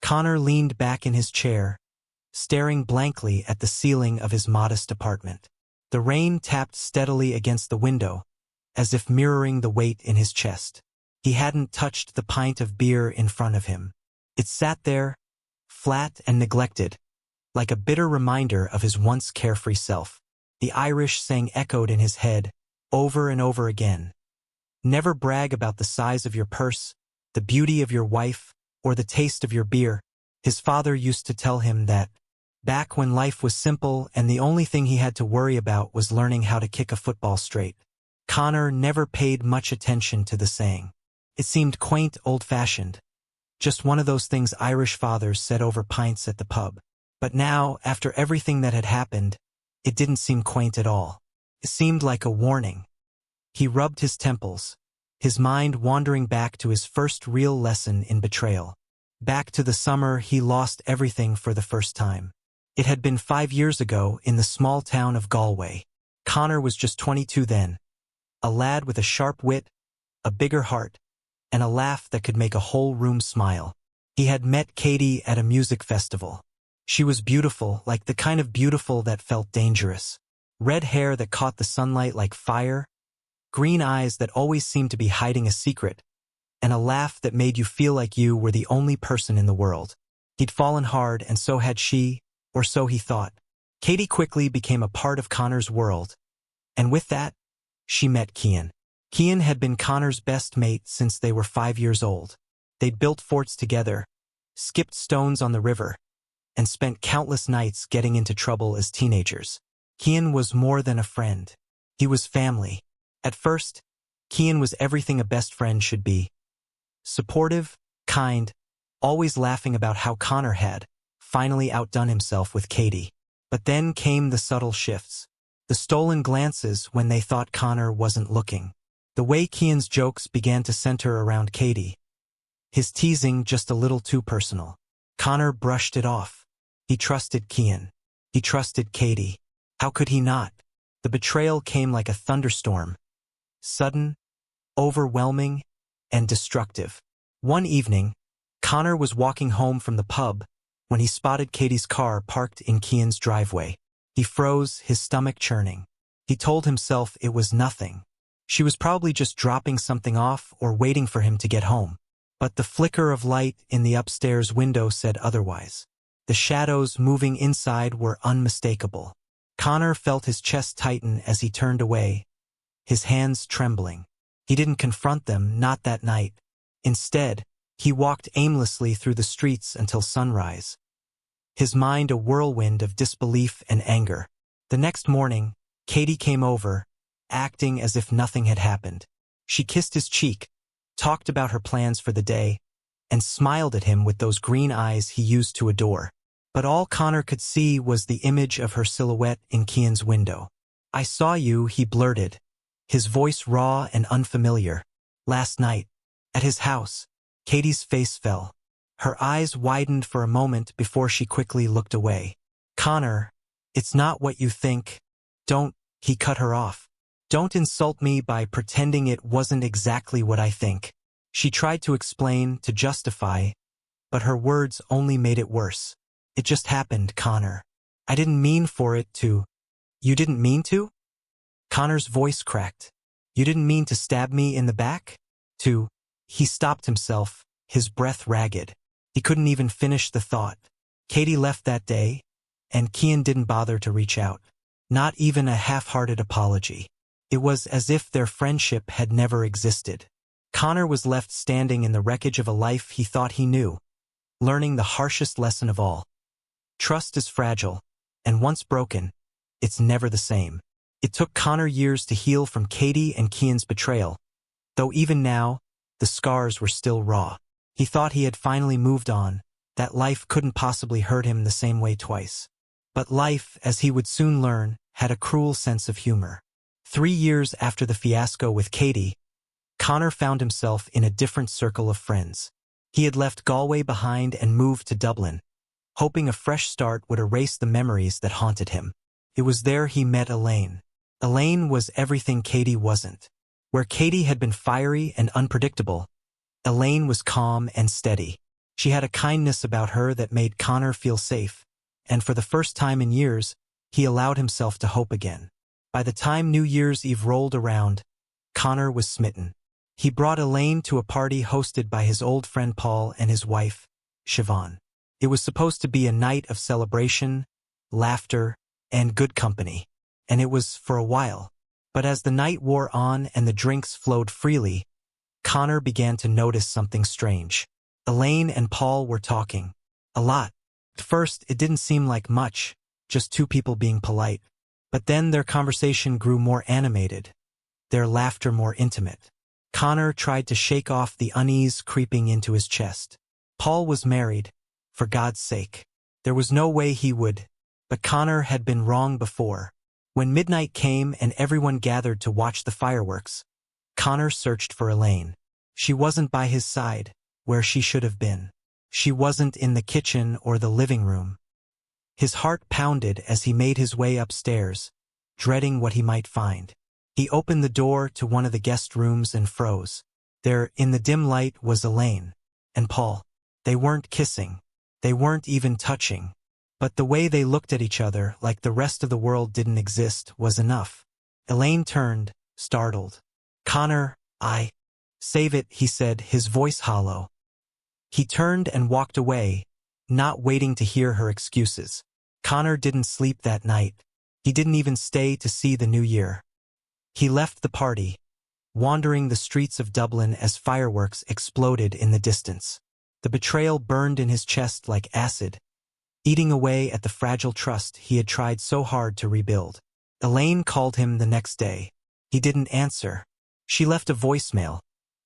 Connor leaned back in his chair, staring blankly at the ceiling of his modest apartment. The rain tapped steadily against the window, as if mirroring the weight in his chest. He hadn't touched the pint of beer in front of him. It sat there, flat and neglected, like a bitter reminder of his once carefree self. The Irish saying echoed in his head, over and over again. Never brag about the size of your purse, the beauty of your wife, or the taste of your beer. His father used to tell him that, back when life was simple and the only thing he had to worry about was learning how to kick a football straight. Connor never paid much attention to the saying. It seemed quaint, old-fashioned. Just one of those things Irish fathers said over pints at the pub. But now, after everything that had happened, it didn't seem quaint at all. It seemed like a warning. He rubbed his temples, his mind wandering back to his first real lesson in betrayal. Back to the summer he lost everything for the first time. It had been 5 years ago in the small town of Galway. Connor was just 22 then, a lad with a sharp wit, a bigger heart, and a laugh that could make a whole room smile. He had met Katie at a music festival. She was beautiful, like the kind of beautiful that felt dangerous. Red hair that caught the sunlight like fire, green eyes that always seemed to be hiding a secret, and a laugh that made you feel like you were the only person in the world. He'd fallen hard, and so had she, or so he thought. Katie quickly became a part of Connor's world, and with that, she met Cian. Cian had been Connor's best mate since they were 5 years old. They'd built forts together, skipped stones on the river, and spent countless nights getting into trouble as teenagers. Cian was more than a friend. He was family. At first, Cian was everything a best friend should be. Supportive, kind, always laughing about how Connor had finally outdone himself with Katie. But then came the subtle shifts. The stolen glances when they thought Connor wasn't looking. The way Cian's jokes began to center around Katie. His teasing just a little too personal. Connor brushed it off. He trusted Cian. He trusted Katie. How could he not? The betrayal came like a thunderstorm. Sudden, overwhelming, and destructive. One evening, Connor was walking home from the pub when he spotted Katie's car parked in Cian's driveway. He froze, his stomach churning. He told himself it was nothing. She was probably just dropping something off or waiting for him to get home. But the flicker of light in the upstairs window said otherwise. The shadows moving inside were unmistakable. Connor felt his chest tighten as he turned away, his hands trembling. He didn't confront them, not that night. Instead, he walked aimlessly through the streets until sunrise, his mind a whirlwind of disbelief and anger. The next morning, Katie came over, acting as if nothing had happened. She kissed his cheek, talked about her plans for the day, and smiled at him with those green eyes he used to adore. But all Connor could see was the image of her silhouette in Cian's window. "I saw you," he blurted, his voice raw and unfamiliar. "Last night, at his house." Katie's face fell. Her eyes widened for a moment before she quickly looked away. "Connor, it's not what you think. Don't," he cut her off. "Don't insult me by pretending it wasn't exactly what I think." She tried to explain, to justify, but her words only made it worse. "It just happened, Connor. I didn't mean for it to." "You didn't mean to?" Connor's voice cracked. "You didn't mean to stab me in the back?" "To..." He stopped himself, his breath ragged. He couldn't even finish the thought. Katie left that day, and Cian didn't bother to reach out. Not even a half-hearted apology. It was as if their friendship had never existed. Connor was left standing in the wreckage of a life he thought he knew, learning the harshest lesson of all. Trust is fragile, and once broken, it's never the same. It took Connor years to heal from Katie and Cian's betrayal, though even now, the scars were still raw. He thought he had finally moved on, that life couldn't possibly hurt him the same way twice. But life, as he would soon learn, had a cruel sense of humor. 3 years after the fiasco with Katie, Connor found himself in a different circle of friends. He had left Galway behind and moved to Dublin, hoping a fresh start would erase the memories that haunted him. It was there he met Elaine. Elaine was everything Katie wasn't. Where Katie had been fiery and unpredictable, Elaine was calm and steady. She had a kindness about her that made Connor feel safe, and for the first time in years, he allowed himself to hope again. By the time New Year's Eve rolled around, Connor was smitten. He brought Elaine to a party hosted by his old friend Paul and his wife, Siobhan. It was supposed to be a night of celebration, laughter, and good company. And it was for a while. But as the night wore on and the drinks flowed freely, Connor began to notice something strange. Elaine and Paul were talking. A lot. At first, it didn't seem like much, just two people being polite. But then their conversation grew more animated, their laughter more intimate. Connor tried to shake off the unease creeping into his chest. Paul was married, for God's sake. There was no way he would, but Connor had been wrong before. When midnight came and everyone gathered to watch the fireworks, Connor searched for Elaine. She wasn't by his side, where she should have been. She wasn't in the kitchen or the living room. His heart pounded as he made his way upstairs, dreading what he might find. He opened the door to one of the guest rooms and froze. There, in the dim light, was Elaine and Paul. They weren't kissing. They weren't even touching. But the way they looked at each other, like the rest of the world didn't exist, was enough. Elaine turned, startled. "Connor, save it," he said, his voice hollow. He turned and walked away, not waiting to hear her excuses. Connor didn't sleep that night. He didn't even stay to see the new year. He left the party, wandering the streets of Dublin as fireworks exploded in the distance. The betrayal burned in his chest like acid, eating away at the fragile trust he had tried so hard to rebuild. Elaine called him the next day. He didn't answer. She left a voicemail,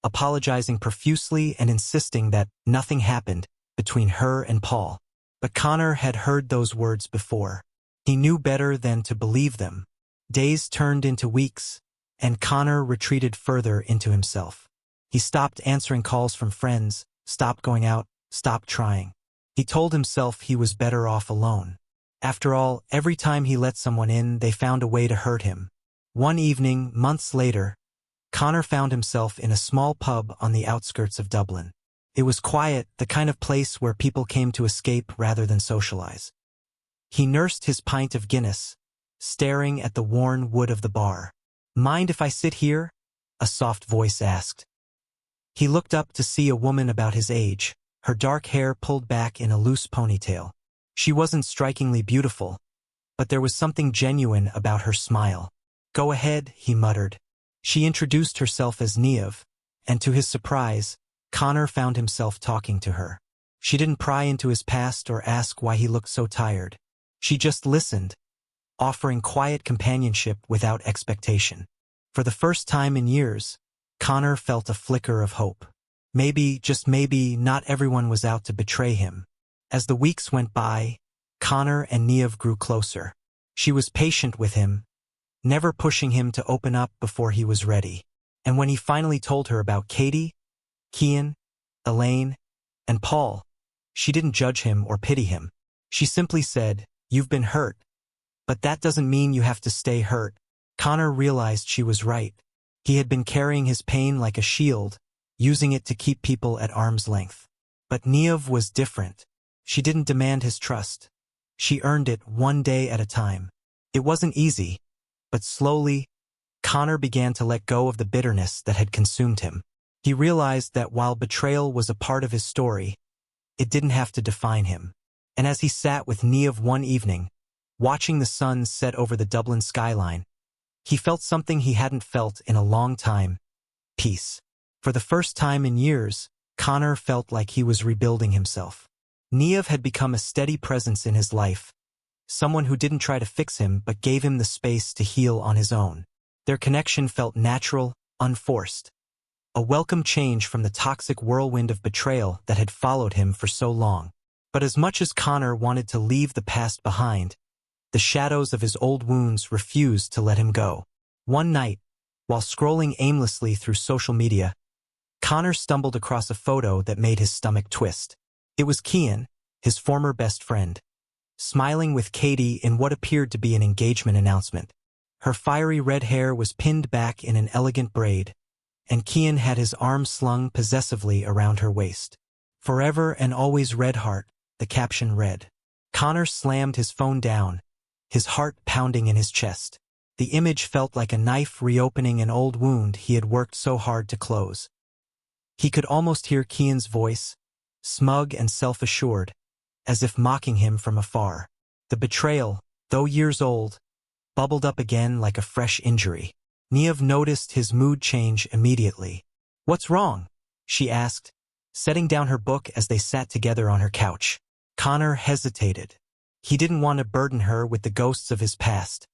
apologizing profusely and insisting that nothing happened between her and Paul. But Connor had heard those words before. He knew better than to believe them. Days turned into weeks, and Connor retreated further into himself. He stopped answering calls from friends, stopped going out, stopped trying. He told himself he was better off alone. After all, every time he let someone in, they found a way to hurt him. One evening, months later, Connor found himself in a small pub on the outskirts of Dublin. It was quiet, the kind of place where people came to escape rather than socialize. He nursed his pint of Guinness, staring at the worn wood of the bar. "Mind if I sit here?" a soft voice asked. He looked up to see a woman about his age, her dark hair pulled back in a loose ponytail. She wasn't strikingly beautiful, but there was something genuine about her smile. "Go ahead," he muttered. She introduced herself as Niamh, and to his surprise, Connor found himself talking to her. She didn't pry into his past or ask why he looked so tired. She just listened, offering quiet companionship without expectation. For the first time in years, Connor felt a flicker of hope. Maybe, just maybe, not everyone was out to betray him. As the weeks went by, Connor and Niamh grew closer. She was patient with him, never pushing him to open up before he was ready. And when he finally told her about Katie, Cian, Elaine, and Paul, she didn't judge him or pity him. She simply said, "You've been hurt, but that doesn't mean you have to stay hurt." Connor realized she was right. He had been carrying his pain like a shield, using it to keep people at arm's length. But Niamh was different. She didn't demand his trust. She earned it one day at a time. It wasn't easy, but slowly, Connor began to let go of the bitterness that had consumed him. He realized that while betrayal was a part of his story, it didn't have to define him. And as he sat with Niamh one evening, watching the sun set over the Dublin skyline, he felt something he hadn't felt in a long time: peace. For the first time in years, Connor felt like he was rebuilding himself. Niamh had become a steady presence in his life, someone who didn't try to fix him but gave him the space to heal on his own. Their connection felt natural, unforced. A welcome change from the toxic whirlwind of betrayal that had followed him for so long. But as much as Connor wanted to leave the past behind, the shadows of his old wounds refused to let him go. One night, while scrolling aimlessly through social media, Connor stumbled across a photo that made his stomach twist. It was Cian, his former best friend, smiling with Katie in what appeared to be an engagement announcement. Her fiery red hair was pinned back in an elegant braid, and Cian had his arm slung possessively around her waist. Forever and always Red Heart, the caption read. Connor slammed his phone down, his heart pounding in his chest. The image felt like a knife reopening an old wound he had worked so hard to close. He could almost hear Kian's voice, smug and self-assured, as if mocking him from afar. The betrayal, though years old, bubbled up again like a fresh injury. Niev noticed his mood change immediately. "What's wrong?" she asked, setting down her book as they sat together on her couch. Connor hesitated. He didn't want to burden her with the ghosts of his past,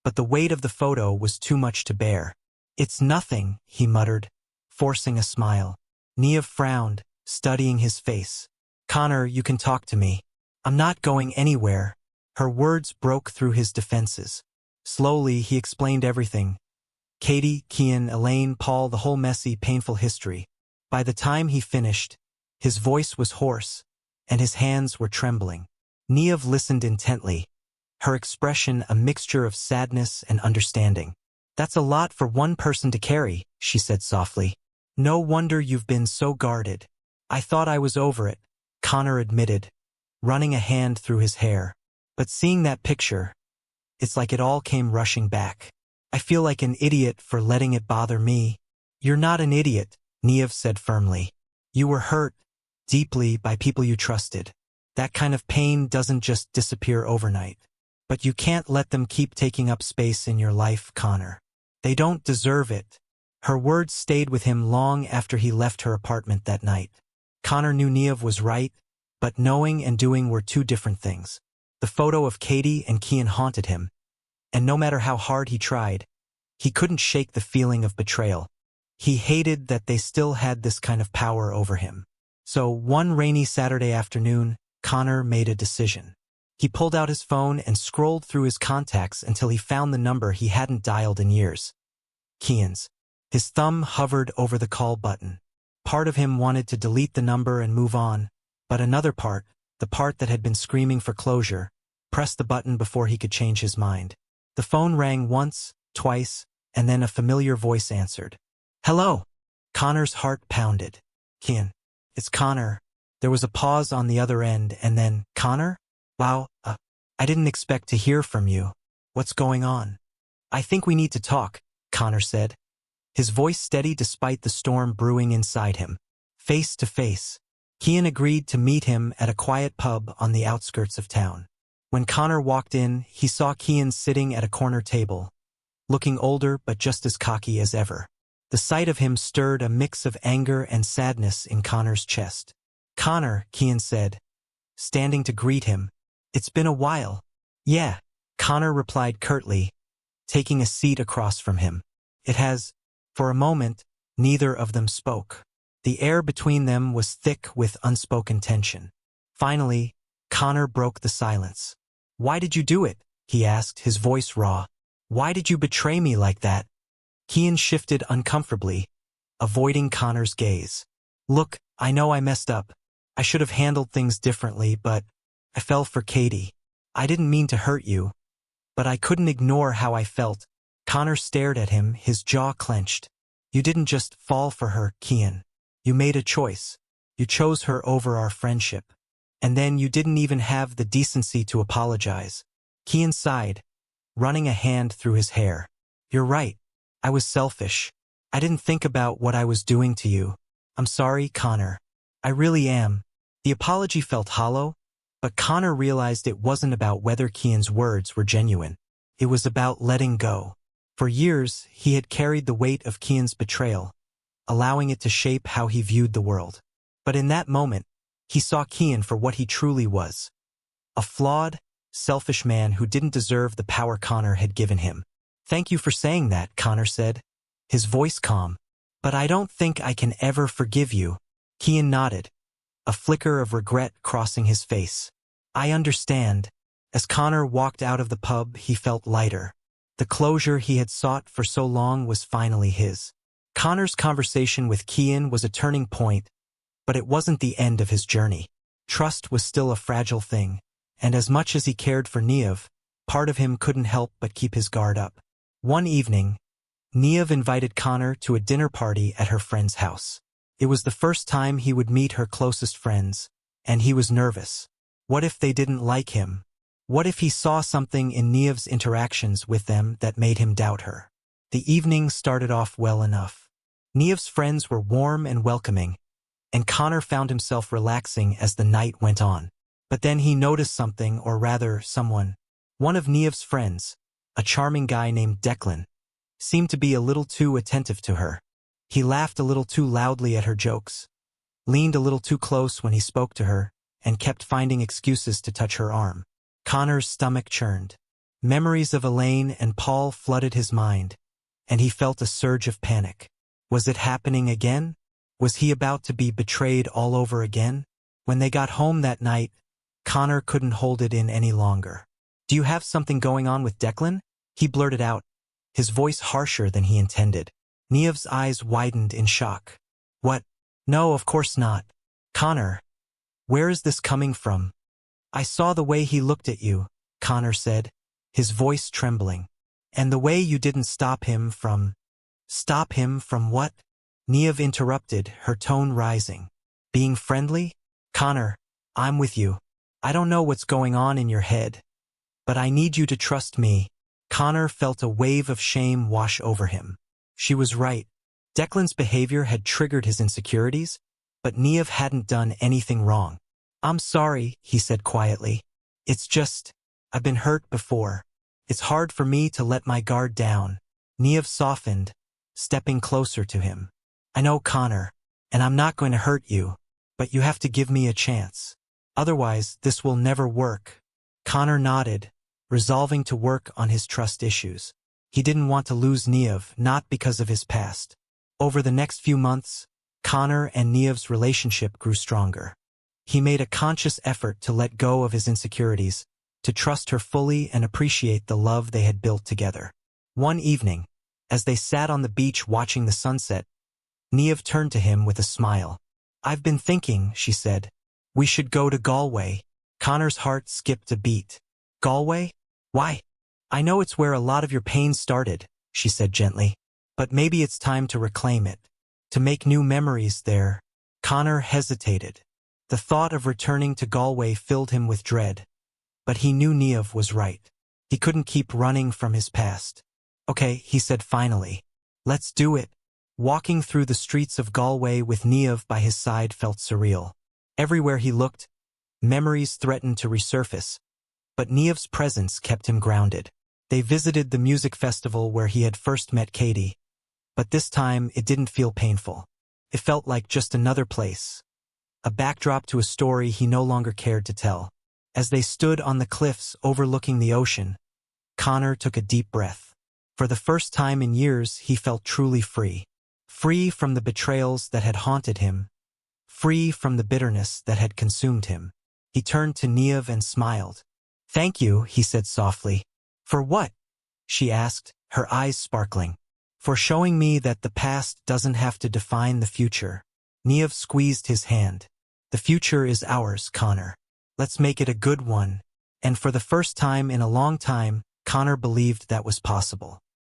but the weight of the photo was too much to bear. "It's nothing," he muttered, forcing a smile. Niev frowned, studying his face. "Connor, you can talk to me. I'm not going anywhere." Her words broke through his defenses. Slowly, he explained everything. Katie, Kian, Elaine, Paul, the whole messy, painful history. By the time he finished, his voice was hoarse, and his hands were trembling. Niev listened intently, her expression a mixture of sadness and understanding. "That's a lot for one person to carry," she said softly. "No wonder you've been so guarded." "I thought I was over it," Connor admitted, running a hand through his hair. "But seeing that picture, it's like it all came rushing back. I feel like an idiot for letting it bother me." "You're not an idiot," Niev said firmly. "You were hurt, deeply, by people you trusted. That kind of pain doesn't just disappear overnight. But you can't let them keep taking up space in your life, Connor. They don't deserve it." Her words stayed with him long after he left her apartment that night. Connor knew Niev was right, but knowing and doing were two different things. The photo of Katie and Kian haunted him, and no matter how hard he tried, he couldn't shake the feeling of betrayal. He hated that they still had this kind of power over him. So one rainy Saturday afternoon, Connor made a decision. He pulled out his phone and scrolled through his contacts until he found the number he hadn't dialed in years. Kian's. His thumb hovered over the call button. Part of him wanted to delete the number and move on, but another part, the part that had been screaming for closure, pressed the button before he could change his mind. The phone rang once, twice, and then a familiar voice answered. "Hello." Connor's heart pounded. "Kian, it's Connor." There was a pause on the other end, and then, "Connor? Wow, I didn't expect to hear from you. What's going on?" "I think we need to talk," Connor said, his voice steady despite the storm brewing inside him. Face to face. Kian agreed to meet him at a quiet pub on the outskirts of town. When Connor walked in, he saw Kian sitting at a corner table, looking older but just as cocky as ever. The sight of him stirred a mix of anger and sadness in Connor's chest. "Connor," Kian said, standing to greet him, "it's been a while." "Yeah," Connor replied curtly, taking a seat across from him. "It has." For a moment, neither of them spoke. The air between them was thick with unspoken tension. Finally, Connor broke the silence. "Why did you do it?" he asked, his voice raw. "Why did you betray me like that?" Kian shifted uncomfortably, avoiding Connor's gaze. "Look, I know I messed up. I should have handled things differently, but I fell for Katie. I didn't mean to hurt you, but I couldn't ignore how I felt." Connor stared at him, his jaw clenched. "You didn't just fall for her, Kian. You made a choice. You chose her over our friendship. And then you didn't even have the decency to apologize." Kian sighed, running a hand through his hair. "You're right. I was selfish. I didn't think about what I was doing to you. I'm sorry, Connor. I really am." The apology felt hollow, but Connor realized it wasn't about whether Kian's words were genuine. It was about letting go. For years, he had carried the weight of Kian's betrayal, allowing it to shape how he viewed the world. But in that moment, he saw Kian for what he truly was. A flawed, selfish man who didn't deserve the power Connor had given him. "Thank you for saying that," Connor said, his voice calm. "But I don't think I can ever forgive you." Kian nodded, a flicker of regret crossing his face. "I understand." As Connor walked out of the pub, he felt lighter. The closure he had sought for so long was finally his. Connor's conversation with Kian was a turning point, but it wasn't the end of his journey. Trust was still a fragile thing, and as much as he cared for Niev, part of him couldn't help but keep his guard up. One evening, Niev invited Connor to a dinner party at her friend's house. It was the first time he would meet her closest friends, and he was nervous. What if they didn't like him? What if he saw something in Niamh's interactions with them that made him doubt her? The evening started off well enough. Niamh's friends were warm and welcoming, and Connor found himself relaxing as the night went on. But then he noticed something, or rather, someone. One of Niamh's friends, a charming guy named Declan, seemed to be a little too attentive to her. He laughed a little too loudly at her jokes, leaned a little too close when he spoke to her, and kept finding excuses to touch her arm. Connor's stomach churned. Memories of Elaine and Paul flooded his mind, and he felt a surge of panic. Was it happening again? Was he about to be betrayed all over again? When they got home that night, Connor couldn't hold it in any longer. "Do you have something going on with Declan?" he blurted out, his voice harsher than he intended. Niamh's eyes widened in shock. "What? No, of course not. Connor, where is this coming from?" "I saw the way he looked at you," Connor said, his voice trembling. "And the way you didn't stop him from—" "Stop him from what?" Niamh interrupted, her tone rising. "Being friendly? Connor, I'm with you. I don't know what's going on in your head, but I need you to trust me." Connor felt a wave of shame wash over him. She was right. Declan's behavior had triggered his insecurities, but Niamh hadn't done anything wrong. "I'm sorry," he said quietly. "It's just, I've been hurt before. It's hard for me to let my guard down." Niamh softened, stepping closer to him. "I know, Connor, and I'm not going to hurt you, but you have to give me a chance. Otherwise, this will never work." Connor nodded, resolving to work on his trust issues. He didn't want to lose Niamh, not because of his past. Over the next few months, Connor and Niamh's relationship grew stronger. He made a conscious effort to let go of his insecurities, to trust her fully and appreciate the love they had built together. One evening, as they sat on the beach watching the sunset, Niamh turned to him with a smile. "I've been thinking," she said. "We should go to Galway." Connor's heart skipped a beat. "Galway? Why?" "I know it's where a lot of your pain started," she said gently. "But maybe it's time to reclaim it, to make new memories there." Connor hesitated. The thought of returning to Galway filled him with dread. But he knew Niamh was right. He couldn't keep running from his past. "Okay," he said finally. "Let's do it." Walking through the streets of Galway with Niamh by his side felt surreal. Everywhere he looked, memories threatened to resurface, but Niamh's presence kept him grounded. They visited the music festival where he had first met Katie, but this time it didn't feel painful. It felt like just another place, a backdrop to a story he no longer cared to tell. As they stood on the cliffs overlooking the ocean, Connor took a deep breath. For the first time in years, he felt truly free. Free from the betrayals that had haunted him, free from the bitterness that had consumed him. He turned to Niamh and smiled. "Thank you," he said softly. "For what?" she asked, her eyes sparkling. "For showing me that the past doesn't have to define the future." Niamh squeezed his hand. "The future is ours, Connor. Let's make it a good one." And for the first time in a long time, Connor believed that was possible.